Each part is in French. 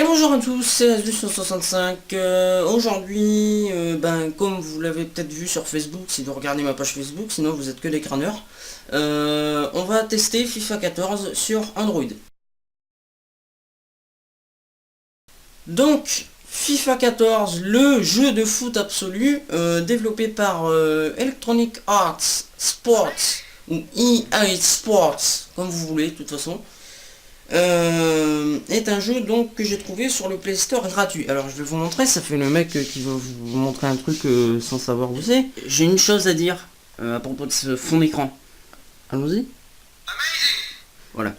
Et bonjour à tous, c'est Asus165. Aujourd'hui, comme vous l'avez peut-être vu sur Facebook, si vous regardez ma page Facebook, sinon vous êtes que des crâneurs, on va tester FIFA 14 sur Android. Donc, FIFA 14, le jeu de foot absolu, développé par Electronic Arts Sports, ou EA Sports, comme vous voulez de toute façon. Est un jeu donc que j'ai trouvé sur le Play Store gratuit. Alors je vais vous montrer, ça fait le mec qui va vous montrer un truc sans savoir où c'est. J'ai une chose à dire à propos de ce fond d'écran. Allons-y. Voilà.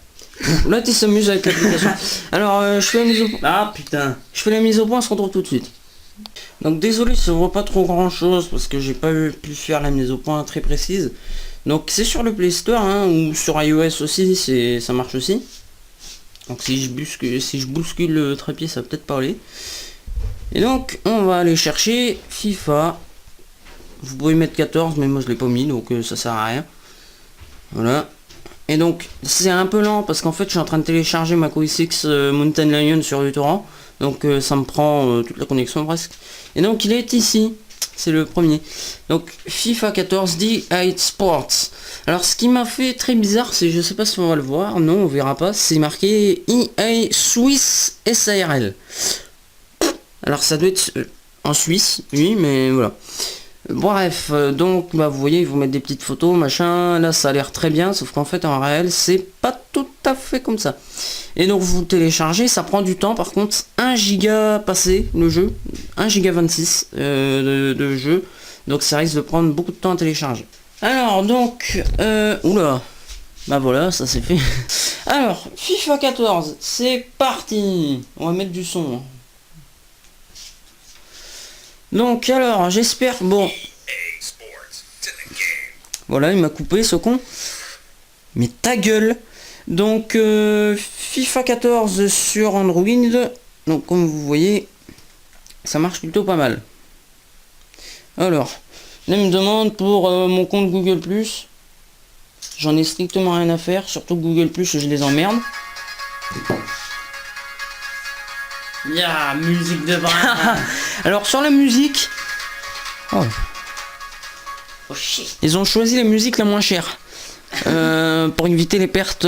Là tu s'amuses avec l'application. Alors je fais la mise au point. Ah putain. Je fais la mise au point, on se retrouve tout de suite. Donc désolé, ça voit pas trop grand chose parce que j'ai pas pu faire la mise au point très précise. Donc c'est sur le Play Store hein, ou sur iOS aussi, ça marche aussi. Donc si je bouscule le trépied, ça va peut-être pas aller. Et donc on va aller chercher FIFA. Vous pouvez mettre 14, mais moi je l'ai pas mis, donc ça sert à rien. Voilà. Et donc c'est un peu lent parce qu'en fait je suis en train de télécharger ma X Mountain Lion sur le torrent. Donc ça me prend toute la connexion presque. Et donc il est ici. C'est le premier. Donc FIFA 14 EA Sports. Alors ce qui m'a fait très bizarre, c'est, je sais pas si on va le voir, non on verra pas, c'est marqué EA Swiss SARL. Alors ça doit être en Suisse, oui, mais voilà. Bref, donc bah, vous voyez, ils vous mettent des petites photos, machin, là ça a l'air très bien, sauf qu'en fait en réel c'est pas tout à fait comme ça. Et donc vous téléchargez, ça prend du temps, par contre 1 giga passé le jeu, 1 giga 26 de jeu, donc ça risque de prendre beaucoup de temps à télécharger. Alors donc, oula, bah voilà, ça c'est fait. Alors, FIFA 14, c'est parti. On va mettre du son. Donc alors, j'espère, bon. Voilà, il m'a coupé ce con. Mais ta gueule. Donc, FIFA 14 sur Android. Donc comme vous voyez, ça marche plutôt pas mal. Alors, là il me demande pour mon compte Google+. J'en ai strictement rien à faire, surtout Google+, je les emmerde. Musique de bras. Alors sur la musique, oh shit. Ils ont choisi la musique la moins chère pour éviter les pertes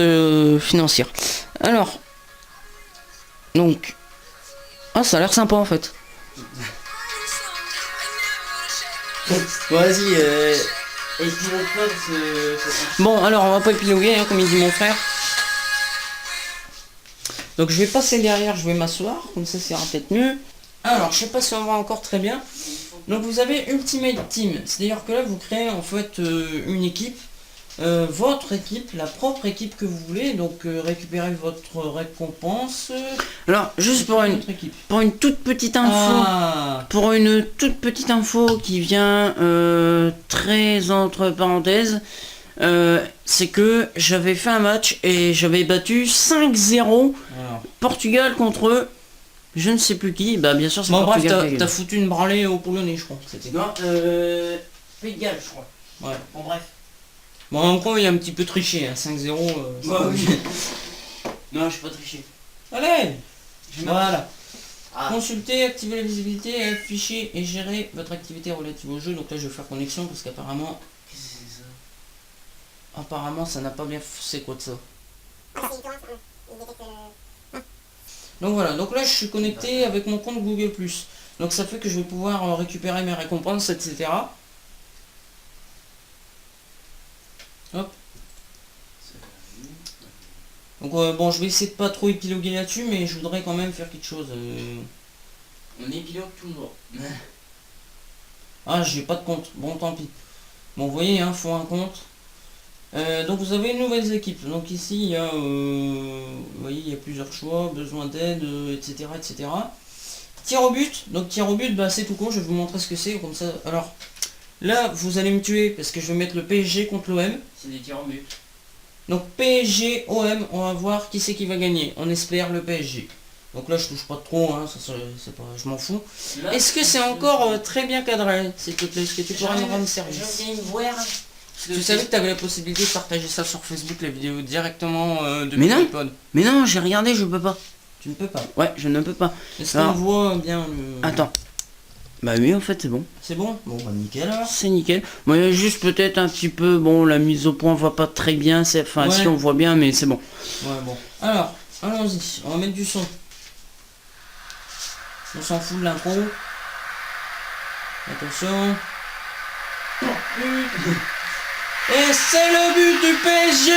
financières. Alors, donc, ça a l'air sympa en fait. Vas-y, épilogue pas bon, alors on va pas épiloguer hein, comme il dit mon frère. Donc je vais passer derrière, je vais m'asseoir, comme ça ira peut-être mieux. Alors je sais pas si on voit encore très bien. Donc vous avez Ultimate Team, c'est-à-dire que là vous créez en fait une équipe, votre équipe, la propre équipe que vous voulez, donc récupérez votre récompense. Alors juste pour une toute petite info, qui vient très entre parenthèses. C'est que j'avais fait un match et j'avais battu 5-0 Portugal contre je ne sais plus qui. Bah bien sûr c'est Portugal. Bref, t'as foutu une branlée au Polonais je crois. C'était non, Pays de Galles je crois. Ouais, bon bref. Bon en gros il a un petit peu triché, hein, 5-0. Non j'ai pas triché. Allez, voilà. Consulter, activer la visibilité, afficher et gérer votre activité relative au jeu. Donc là je vais faire connexion parce qu'apparemment... Apparemment ça n'a pas bien... C'est quoi de ça? Donc voilà, donc là je suis connecté avec mon compte Google+. Donc ça fait que je vais pouvoir récupérer mes récompenses, etc. Hop. Donc bon, je vais essayer de pas trop épiloguer là-dessus, mais je voudrais quand même faire quelque chose. On épilogue toujours. Ah, j'ai pas de compte. Bon, tant pis. Bon, vous voyez, hein, faut un compte. Donc vous avez une nouvelle équipe. Donc ici il y a, vous voyez, il y a plusieurs choix, besoin d'aide, etc., etc. Tir au but. Donc tir au but, bah c'est tout con. Je vais vous montrer ce que c'est comme ça. Alors là, vous allez me tuer parce que je vais mettre le PSG contre l'OM. C'est des tirs au but. Donc PSG OM, on va voir qui c'est qui va gagner. On espère le PSG. Donc là je touche pas trop, hein, c'est pas, je m'en fous. Est-ce que c'est encore très bien cadré, s'il te plaît? Est-ce que tu pourrais me rendre service? Tu savais que tu avais la possibilité de partager ça sur Facebook, la vidéo directement depuis l'iPod. Mais non, j'ai regardé, je peux pas. Tu ne peux pas. Ouais, je ne peux pas. Est-ce qu'on voit bien le... Attends. Bah oui, en fait, c'est bon. C'est bon? Bon, bah nickel alors. C'est nickel. Bon, il y a juste peut-être un petit peu... Bon, la mise au point, on voit pas très bien. Enfin, si, on voit bien, mais c'est bon. Ouais, bon. Alors, allons-y. On va mettre du son. On s'en fout de l'impro. Attention. Et c'est le but du PSG.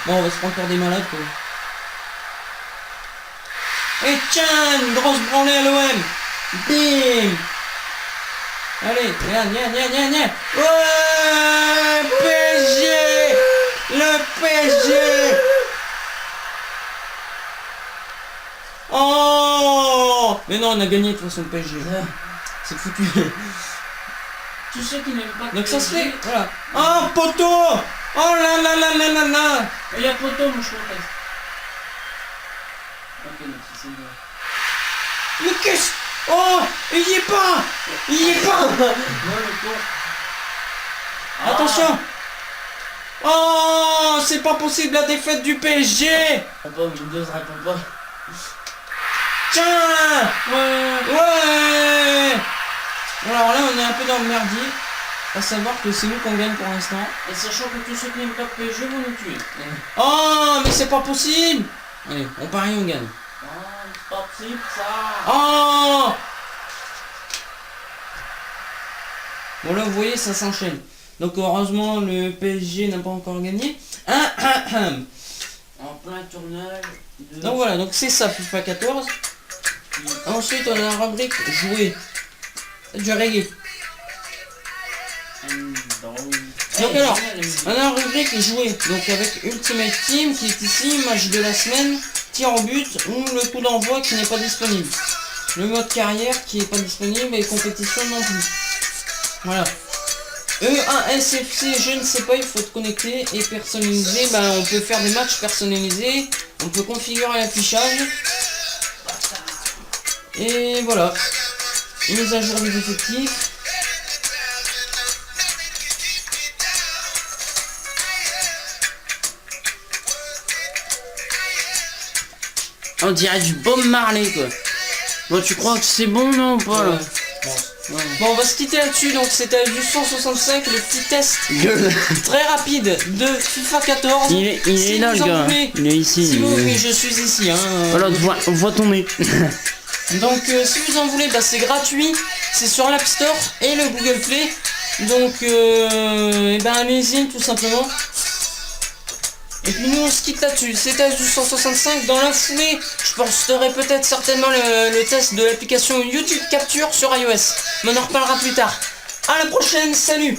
Bon, on va se prendre pour des malades, quoi. Et tiens, une grosse branlée à l'OM. Bim. Allez, viens. Ouais, PSG. Le PSG. Oh. Mais non, on a gagné de toute façon le PSG. C'est foutu. Tous ceux qui n'aiment pas... Donc ça se fait, voilà. Oh, poteau. Oh là là là là là là. Il y a poteau, mon conteste. Ok, donc c'est bon. Mais qu'est-ce... Oh, il y est pas. Attention. Oh, c'est pas possible la défaite du PSG. Windows répond pas. Tiens. Ouais. Alors là, on est un peu dans le merdier. À savoir que c'est nous qu'on gagne pour l'instant. Et sachant que tous ceux qui n'aiment pas le PSG vont nous tuer. Oh, mais c'est pas possible. Allez, on parie, on gagne. Oh, c'est pas possible ça. Oh. Bon là, vous voyez, ça s'enchaîne. Donc heureusement, le PSG n'a pas encore gagné. En plein tournage. Donc voilà, donc c'est ça, FIFA 14. Ensuite, on a la rubrique jouer. Du reggae. Donc alors, on a la rubrique jouer. Donc avec Ultimate Team qui est ici, match de la semaine, tir au but ou le coup d'envoi qui n'est pas disponible. Le mode carrière qui n'est pas disponible et compétition non plus. Voilà. EASFC, je ne sais pas, il faut te connecter et personnaliser. Bah, on peut faire des matchs personnalisés, on peut configurer l'affichage. Et voilà. Mise à jour des effectifs. On dirait du Bob Marley quoi. Bon, tu crois que c'est bon non ou pas là? Bon, on va se quitter là-dessus. Donc c'était du 165, le petit test très rapide de FIFA 14. Il est là le gars. Il est ici. Si vous voulez, je suis ici. Hein, voilà, on voit ton nez. Donc si vous en voulez, bah, c'est gratuit. C'est sur l'App Store et le Google Play. Donc et ben allez-y tout simplement. Et puis nous on se quitte là-dessus. C'était du 165 dans la foulée. Je posterai peut-être certainement le test de l'application YouTube Capture sur iOS. Mais on en reparlera plus tard. À la prochaine, salut.